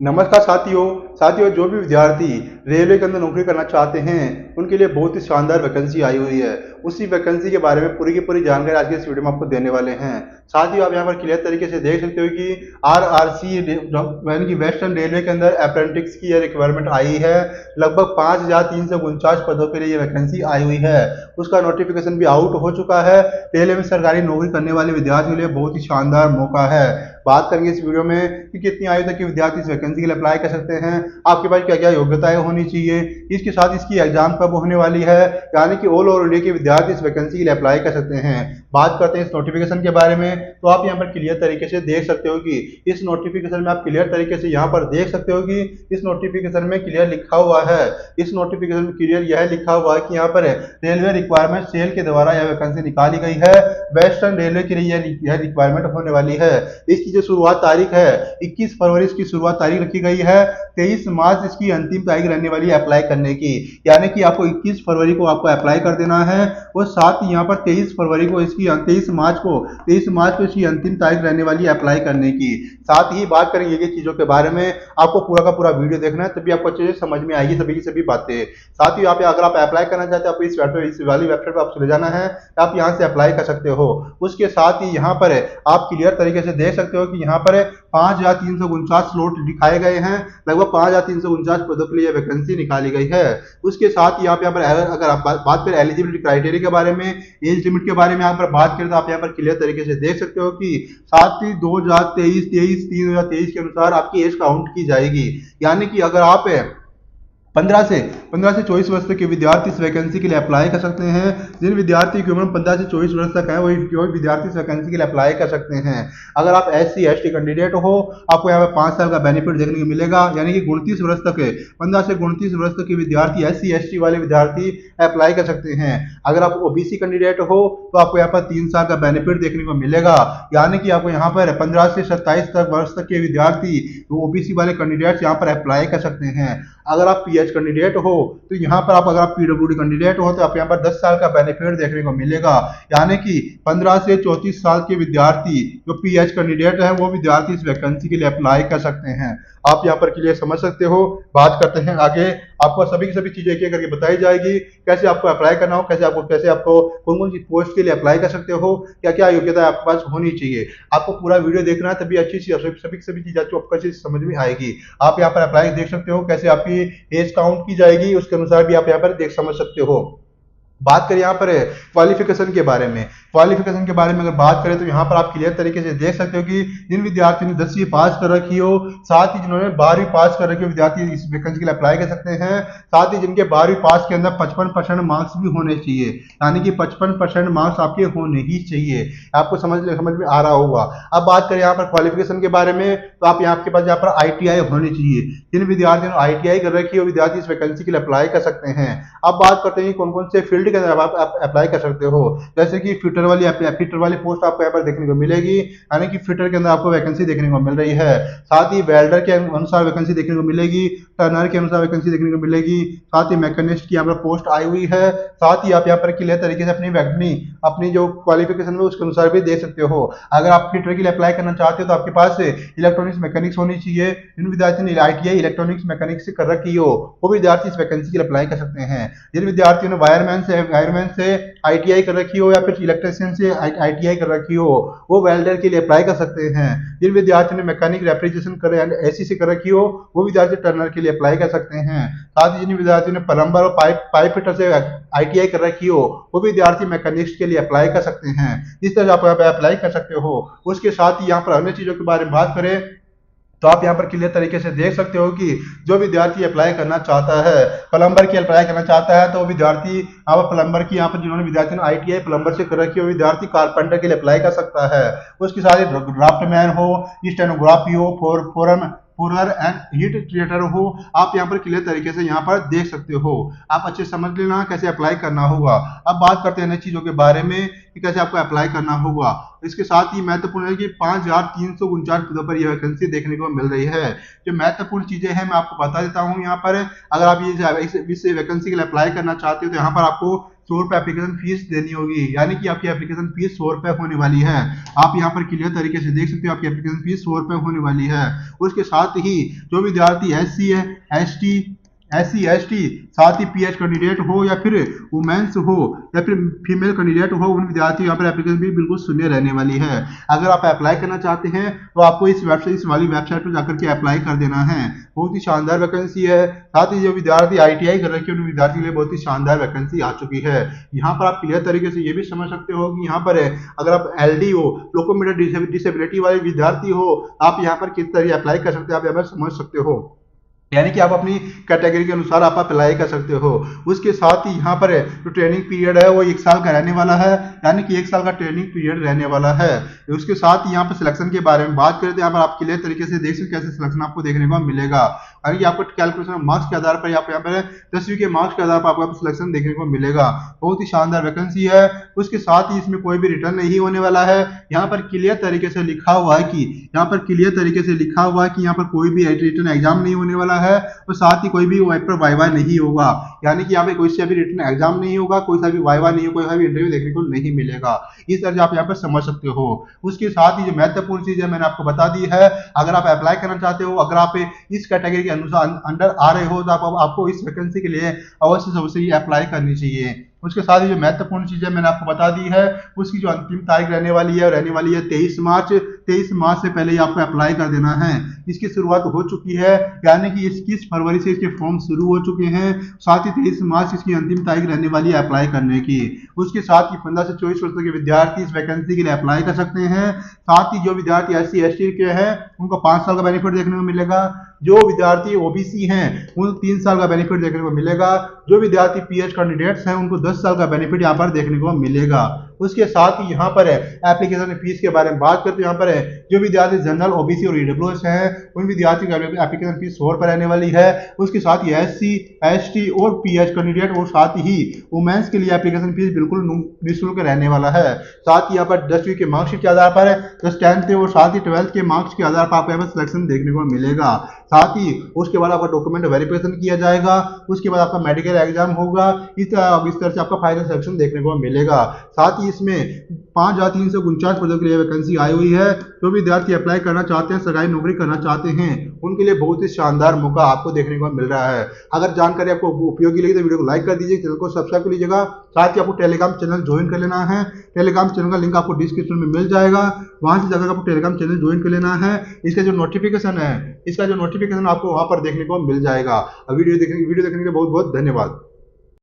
नमस्कार साथियों जो भी विद्यार्थी रेलवे के अंदर नौकरी करना चाहते हैं उनके लिए बहुत ही शानदार वैकेंसी आई हुई है। उसी वैकेंसी के बारे में पूरी की पूरी जानकारी आज के इस वीडियो में आपको देने वाले हैं। साथियों आप यहाँ पर क्लियर तरीके से देख सकते हो कि आरआरसी यानी कि वेस्टर्न रेलवे के अंदर अप्रेंटिस की यह रिक्वायरमेंट आई है। लगभग 5,349 पदों के लिए ये वैकेंसी आई हुई है। उसका नोटिफिकेशन भी आउट हो चुका है। रेलवे में सरकारी नौकरी करने वाले विद्यार्थियों के लिए बहुत ही शानदार मौका है। बात करेंगे इस वीडियो में कि कितनी आयु तक के विद्यार्थी इस वैकेंसी के लिए अप्लाई कर सकते हैं, आपके पास क्या क्या योग्यताएं होनी चाहिए, इसके साथ इसकी एग्जाम कब होने वाली है, यानी कि ऑल ओवर इंडिया के विद्यार्थी इस वैकेंसी के लिए अप्लाई कर सकते हैं। बात करते हैं इस नोटिफिकेशन के बारे में, तो आप यहाँ पर क्लियर तरीके से देख सकते हो कि इस नोटिफिकेशन में आप क्लियर तरीके से यहाँ पर देख सकते हो कि इस नोटिफिकेशन में क्लियर लिखा हुआ है। इस नोटिफिकेशन में क्लियर यह लिखा हुआ है कि यहाँ पर रेलवे रिक्वायरमेंट सेल के द्वारा यह वैकेंसी निकाली गई है। वेस्टर्न रेलवे के लिए यह रिक्वायरमेंट होने वाली है। इसकी जो शुरुआत तारीख है 21 फरवरी इसकी शुरुआत तारीख रखी गई है। 23 मार्च इसकी अंतिम तारीख रहने वाली है अप्लाई करने की, यानी कि आपको 21 फरवरी को आपको अप्लाई कर देना है और साथ ही यहाँ पर 23 फरवरी को इसकी 23 मार्च को इसकी अंतिम तारीख रहने वाली है अप्लाई करने की। साथ ही बात करेंगे ये चीजों के बारे में, आपको पूरा का पूरा वीडियो देखना है तभी आपको अच्छे से समझ में आएगी सभी की सभी बातें। साथ ही आप अगर आप अप्लाई करना चाहते हैं आपको इस वाली वेबसाइट पर आप चले जाना है, आप यहाँ से अप्लाई कर सकते हो। उसके साथ ही यहाँ पर आप क्लियर तरीके से देख सकते हो कि यहाँ पर 5,349 स्लॉट दिखाए गए हैं। लगभग 5,349 पदों के लिए वैकेंसी निकाली गई है। उसके साथ ही आप यहाँ पर अगर आप बात करें एलिजिबिलिटी क्राइटेरिया के बारे में, एज लिमिट के बारे में यहाँ पर बात करें तो आप यहाँ पर क्लियर तरीके से देख सकते हो कि 7/3/2023 के अनुसार आपकी एज काउंट की जाएगी। यानी कि अगर आप 15 से 24 वर्ष तक के विद्यार्थी इस वैकेंसी के लिए अप्लाई कर सकते हैं। जिन विद्यार्थी की उम्र 15 से 24 वर्ष तक है वही विद्यार्थी इस वैकेंसी के लिए अप्लाई कर सकते हैं। अगर आप SC/ST कैंडिडेट हो, आपको यहाँ पे 5 साल का बेनिफिट देखने को मिलेगा, यानी कि 29 वर्ष तक है, 15 से 29 वर्ष तक के विद्यार्थी SC/ST वाले विद्यार्थी अप्लाई कर सकते हैं। अगर आप OBC कैंडिडेट हो तो आपको यहाँ पर 3 साल का बेनिफिट देखने को मिलेगा, यानी कि आपको यहाँ पर 15 से 27 वर्ष तक के विद्यार्थी OBC वाले कैंडिडेट्स यहाँ पर अप्लाई कर सकते हैं। अगर आप PH कैंडिडेट हो तो यहाँ पर अगर आप PWD कैंडिडेट हो तो आप यहाँ पर 10 साल का बेनिफिट देखने को मिलेगा, यानी कि 15 से 34 साल के विद्यार्थी जो PH कैंडिडेट है वो विद्यार्थी इस वैकेंसी के लिए अप्लाई कर सकते हैं। आप यहाँ पर क्लियर समझ सकते हो। बात करते हैं आगे, आपको सभी की सभी चीजें एक एक करके बताई जाएगी, कैसे आपको अप्लाई करना हो, कैसे आपको कौन कौन सी पोस्ट के लिए अप्लाई कर सकते हो, क्या क्या योग्यता आपके पास होनी चाहिए। आपको पूरा वीडियो देखना है तभी अच्छी सभी चीजें आपको अच्छे से समझ में आएगी। आप यहाँ पर अप्लाई देख सकते हो, कैसे आपकी एज काउंट की जाएगी उसके अनुसार भी आप यहाँ पर देख समझ सकते हो। बात करें यहाँ पर क्वालिफिकेशन के बारे में, अगर बात करें तो यहाँ पर आप क्लियर तरीके से देख सकते हो कि जिन विद्यार्थियों ने 10वीं पास कर रखी हो, साथ ही जिन्होंने 12वीं पास कर रखी हो विद्यार्थी इस वैकेंसी के लिए अप्लाई कर सकते हैं। साथ ही जिनके 12वीं पास के अंदर 55% मार्क्स भी होने चाहिए, यानी कि 55% मार्क्स आपके होने ही चाहिए। आपको समझ में आ रहा होगा। अब बात करें यहाँ पर क्वालिफिकेशन के बारे में, तो आप आपके पास यहाँ पर ITI होनी चाहिए। जिन विद्यार्थियों ने ITI कर रखी हो विद्यार्थी इस वैकेंसी के लिए अप्लाई कर सकते हैं। अब बात करते हैं कौन कौन से फील्ड के अंदर आप अप्लाई कर सकते हो, जैसे कि फिटर वाली पोस्ट आपको यहाँ पर देखने को मिलेगी, यानी कि फिटर के अंदर आपको वैकेंसी देखने को मिल रही है। साथ ही वेल्डर के अनुसार वैकेंसी देखने को मिलेगी, टर्नर के अनुसार वैकेंसी देखने को मिलेगी, साथ ही मैकेनिस्ट की यहाँ पर पोस्ट आई हुई है। साथ ही आप यहाँ पर क्लियर तरीके से अपनी जो क्वालिफिकेशन है उसके अनुसार भी देख सकते हो। अगर आप फिटर के लिए अप्लाई करना चाहते हो तो आपके पास इलेक्ट्रॉनिक्स मैकेनिक्स होनी चाहिए। जिन विद्यार्थी ने ITI इलेक्ट्रॉनिक्स मैकेनिक्स से कर रखी हो वो विद्यार्थी इस वैकेंसी के लिए अप्लाई कर सकते हैं। जिन विद्यार्थियों ने वायरमैन से ITI कर रखी हो या फिर इलेक्ट्रिशियन से ITI कर रखी हो वो वेल्डर के लिए अप्लाई कर सकते हैं। जिन विद्यार्थियों ने मैकेनिक रेफ्रिजरेशन कर AC से कर रखी हो वो विद्यार्थी टर्नर के लिए अप्लाई कर सकते हैं। साथ ही जिन विद्यार्थियों ने प्लम्बर और पाइप फिटर से ITI कर रखी हो वो विद्यार्थी मैकेनिक्स के लिए अप्लाई कर सकते हैं। इस तरह आप अप्लाई कर सकते हो। उसके साथ ही यहाँ पर अन्य चीजों के बारे में बात करें तो आप यहाँ पर क्लियर तरीके से देख सकते हो कि जो विद्यार्थी अप्लाई करना चाहता है, प्लम्बर की अप्लाई करना चाहता है तो विद्यार्थी यहाँ पर प्लम्बर की यहाँ पर जिन्होंने विद्यार्थी ने ITI प्लम्बर से कर रखी हो विद्यार्थी कारपेंटर के लिए अप्लाई कर सकता है। उसके साथ ही ड्राफ्टमैन हो, स्टेनोग्राफी हो, फोरर एंड हीट ट्रीटर हो, आप यहाँ पर क्लियर तरीके से यहाँ पर देख सकते हो। आप अच्छे समझ लेना कैसे अप्लाई करना होगा। अब बात करते हैं अन्य चीजों के बारे में कि कैसे आपको अप्लाई करना होगा। इसके साथ ही महत्वपूर्ण है कि 5,349 पदों पर यह वैकेंसी देखने को मिल रही है। जो महत्वपूर्ण चीजें हैं मैं आपको बता देता हूँ। यहाँ पर अगर आप इस वैकेंसी के लिए अप्लाई करना चाहते हो तो यहाँ पर आपको 100 रुपये एप्लीकेशन फीस देनी होगी, यानी कि आपकी एप्लीकेशन फीस 100 रुपये होने वाली है। आप यहाँ पर क्लियर तरीके से देख सकते हो आपकी एप्लीकेशन फीस 100 रुपये होने वाली है। उसके साथ ही जो विद्यार्थी SC है, SC ST साथ ही PH कैंडिडेट हो या फिर वुमेन्स हो या फिर फीमेल कैंडिडेट हो, उन विद्यार्थियों यहाँ पर एप्लीकेशन भी बिल्कुल शून्य रहने वाली है। अगर आप अप्लाई करना चाहते हैं तो आपको इस वाली वेबसाइट पर जाकर के अप्लाई कर देना है। बहुत ही शानदार वैकेंसी है। साथ ही जो विद्यार्थी ITI कर रखे हैं उन विद्यार्थियों के लिए बहुत ही शानदार वैकेंसी आ चुकी है। यहाँ पर आप क्लियर तरीके से ये भी समझ सकते हो कि यहाँ पर अगर आप LD हो, लोकोमोटर डिसेबिलिटी वाले विद्यार्थी हो, आप यहाँ पर किस तरह अप्लाई कर सकते हो, आप यहाँ पर समझ सकते हो। यानी कि आप अपनी कैटेगरी के अनुसार आप अप्लाई कर सकते हो। उसके साथ ही यहाँ पर जो ट्रेनिंग पीरियड है वो 1 साल का रहने वाला है, यानी कि 1 साल का ट्रेनिंग पीरियड रहने वाला है। उसके साथ ही यहाँ पर सिलेक्शन के बारे में बात करते हैं। यहाँ पर आप क्लियर तरीके से देख सकते कैसे सिलेक्शन आपको देखने को मिलेगा। यानी कि आपको कैलकुलेशन मार्क्स के आधार पर यहाँ पर 10वीं के मार्क्स के आधार पर आपको सिलेक्शन देखने को मिलेगा। बहुत ही शानदार वैकेंसी है। उसके साथ ही इसमें कोई भी रिटर्न नहीं होने वाला है। यहाँ पर क्लियर तरीके से लिखा हुआ है कि यहाँ पर कोई भी रिटर्न एग्जाम नहीं होने वाला है और साथ ही कोई भी वाइवा नहीं होगा। यानी कि यहाँ पे कोई सा भी रिटर्न एग्जाम नहीं होगा, कोई सा भी वाइवा नहीं होगा, कोई सा भी इंटरव्यू देखने को नहीं मिलेगा। इस तरह से आप यहाँ पर समझ सकते हो। उसके साथ ही जो महत्वपूर्ण चीज है मैंने आपको बता दी है। अगर आप अप्लाई करना चाहते हो, अगर आप इस कैटेगरी के अनुसार अंडर आ रहे हो, तो आपको इस वैकेंसी के लिए अवश्य से अवश्य अप्लाई करनी चाहिए। उसके साथ ही जो महत्वपूर्ण चीजें मैंने आपको बता दी है, उसकी जो अंतिम तारीख रहने वाली है 23 मार्च। 23 मार्च से पहले ही आपको अप्लाई कर देना है। इसकी शुरुआत हो चुकी है, यानी कि 21 फरवरी से इसके फॉर्म शुरू हो चुके हैं। साथ ही 23 मार्च इसकी अंतिम तारीख रहने वाली है अप्लाई करने की। उसके साथ ही 15 से 24 वर्ष के विद्यार्थी इस वैकेंसी के लिए अप्लाई कर सकते हैं। साथ ही जो विद्यार्थी SC ST के हैं उनको 5 साल का बेनिफिट देखने को मिलेगा। जो विद्यार्थी OBC हैं उनको 3 साल का बेनिफिट देखने को मिलेगा। जो विद्यार्थी PH कैंडिडेट्स हैं उनको 10 साल का बेनिफिट यहाँ पर देखने को मिलेगा। उसके साथ ही यहाँ पर एप्लीकेशन फीस के बारे में बात करते हैं। यहाँ पर जो विद्यार्थी जनरल OBC और EWS हैं उन विद्यार्थियों की एप्लीकेशन फीस 100 रुपये रहने वाली है। उसके साथ ही SC ST और PH कैंडिडेट और साथ ही वुमेन्स के लिए एप्लीकेशन फीस बिल्कुल निःशुल्क रहने वाला है। साथ ही यहाँ पर 10वीं के मार्कशीट के आधार पर 10th और साथ ही 12th के मार्क्स के आधार पर आपको यहाँ पर सिलेक्शन देखने को मिलेगा। साथ ही उसके बाद आपका डॉक्यूमेंट वेरिफिकेशन किया जाएगा। उसके बाद आपका मेडिकल एग्जाम होगा। इस तरह से आपका फाइनल सिलेक्शन देखने को मिलेगा। साथ ही इसमें 5349 पदों के लिए वैकेंसी आई हुई है। जो विद्यार्थी अप्लाई करना चाहते हैं, सरकारी नौकरी करना चाहते हैं, उनके लिए बहुत ही शानदार मौका आपको देखने को मिल रहा है। अगर जानकारी आपको उपयोगी लगी तो वीडियो को लाइक कर दीजिए, चैनल को सब्सक्राइब कर लीजिएगा। साथ ही आपको टेलीग्राम चैनल ज्वाइन कर लेना है। टेलीग्राम चैनल का लिंक आपको डिस्क्रिप्शन में मिल जाएगा, वहां से जाकर आपको टेलीग्राम चैनल ज्वाइन कर लेना है। इसका जो नोटिफिकेशन आपको वहां पर देखने को मिल जाएगा। वीडियो देखने के लिए बहुत बहुत धन्यवाद।